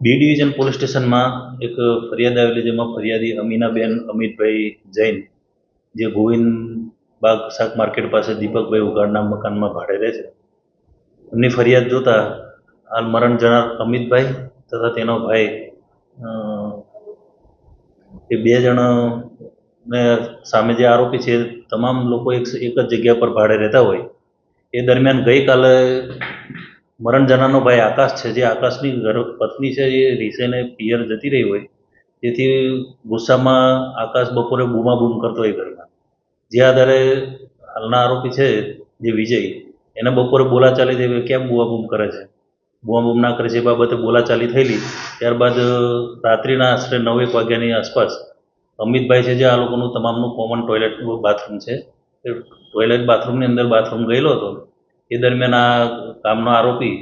B division police સ્ટેશનમાં એક ફરિયાદ આવેલી, જેમાં ફરિયાદી અમીનાબેન અમિતભાઈ જૈન, જે ગોવિંદ બાગ શાક માર્કેટ પાસે દીપકભાઈ ઉઘાડના મકાનમાં ભાડે રહે છે. એમની ફરિયાદ જોતા હાલ મરણ જનાર અમિતભાઈ તથા તેનો ભાઈ એ બે જણ સામે જે આરોપી છે, તમામ લોકો એક જ જગ્યા પર ભાડે રહેતા હોય. એ દરમિયાન ગઈકાલે મરણ જનારનો ભાઈ આકાશ છે, જે આકાશની પત્ની છે, એ રીસેને પિયર જતી રહી હોય, જેથી ગુસ્સામાં આકાશ બપોરે બૂમાબૂમ કરતો હોય ઘરમાં. જે આધારે હાલના આરોપી છે જે વિજય, એને બપોરે બોલાચાલી થઈ, કેમ બૂમાબૂમ કરે છે, બૂમાબૂમ ના કરે છે, એ બાબતે બોલાચાલી થયેલી. ત્યારબાદ રાત્રિના આશરે 9-1 વાગ્યાની આસપાસ અમિતભાઈ છે, જે આ લોકોનું તમામનું કોમન ટોયલેટ બાથરૂમ છે, એ ટોયલેટ બાથરૂમની અંદર બાથરૂમ ગયેલો હતો. એ દરમિયાન આ કામનો આરોપી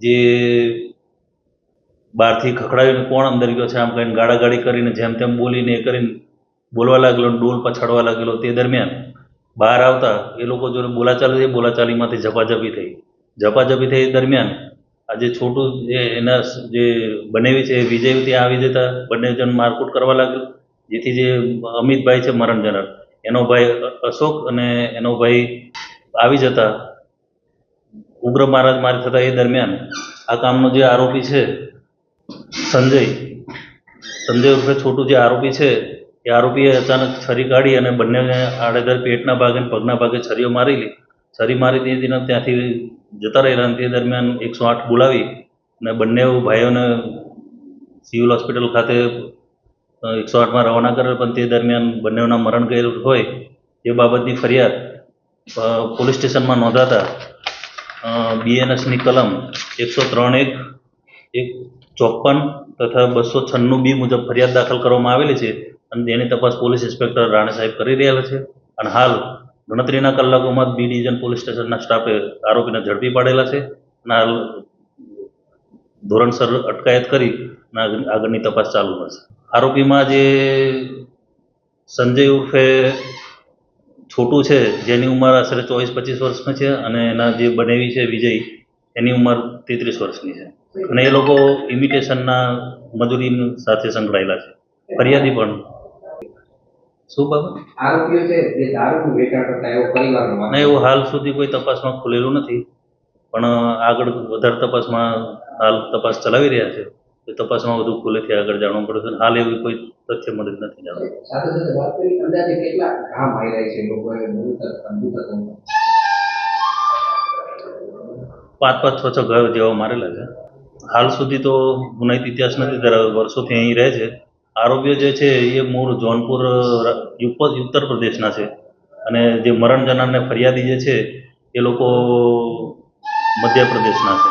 જે બહારથી ખખડાવીને કોણ અંદર ગયો છે આમ કહીને ગાળાગાળી કરીને જેમ તેમ બોલીને એ કરીને બોલવા લાગેલો, ડોલ પછાડવા લાગેલો. તે દરમિયાન બહાર આવતા એ લોકો જોડે બોલાચાલી થઈ, બોલાચાલીમાંથી ઝપાઝપી થઈ. એ દરમિયાન આ જે છોટું જે એના જે બનેવી છે વિજય, ત્યાં આવી જતા બંને જણ મારકૂટ કરવા લાગ્યું, જેથી જે અમિતભાઈ છે મરણ જનાર, એનો ભાઈ અશોક અને એનો ભાઈ આવી જતા ઉગ્ર મારામારી થતા. એ દરમિયાન આ કામનો જે આરોપી છે સંજય ઉર્ફે છોટું જે આરોપી છે, એ આરોપીએ અચાનક છરી કાઢી અને બંનેને આડેધડ પેટના ભાગે અને પગના ભાગે છરીઓ મારી દીધી અને ત્યાંથી જતા રહેલા. તે દરમિયાન 108 બોલાવી અને બંને ભાઈઓને સિવિલ હોસ્પિટલ ખાતે 108માં રવાના કરેલ. પણ તે દરમિયાન બંનેના મરણ ગયેલું હોય એ બાબતની ફરિયાદ પોલીસ સ્ટેશનમાં નોંધાતા BNSની કલમ 103(1)54 તથા 296B મુજબ ફરિયાદ દાખલ કરવામાં આવેલી છે અને તેની તપાસ પોલીસ ઇન્સ્પેક્ટર રાણે સાહેબ કરી રહ્યા છે. અને હાલ ગણતરીના કલાકોમાં બી ડિવિઝન પોલીસ સ્ટેશનના સ્ટાફે આરોપીને ઝડપી પાડેલા છે અને હાલ ધોરણસર અટકાયત કરી આગળની તપાસ ચાલુ હશે. આરોપીમાં જે સંજય ઉર્ફે છોટું છે, જેની ઉંમર આશરે 24-25 વર્ષની છે, અને એના જે બનેવી છે વિજય, એની ઉંમર 33 વર્ષની છે, અને એ લોકો ઇમિટેશનના મજૂરી સાથે સંકળાયેલા છે. ફરિયાદી પણ શું બાબત આરોપીઓ છે જે દારૂનું વેચાણ કરતા એવો પરિવારનો ના, એવું હાલ સુધી કોઈ તપાસમાં ખુલેલું નથી, પણ આગળ વધારે તપાસમાં હાલ તપાસ ચલાવી રહ્યા છે. એ તપાસમાં વધુ ખુલેથી આગળ જાણવું પડશે. હાલ એવી કોઈ તથ્ય મળી નથી જાણવા. સાથે સાથે વાત કરી અંદાજે કેટલા ઘા માર્યા છે લોકોએ? 5-6 ઘર જેવા મારેલા છે. હાલ સુધી તો ગુનાહિત ઇતિહાસ નથી ધરાવતો, વર્ષોથી અહીં રહે છે. આરોપીઓ જે છે એ મૂળ જોનપુર ઉત્તર પ્રદેશના છે, અને જે મરણ જનારને ફરિયાદી જે છે એ લોકો મધ્યપ્રદેશના છે.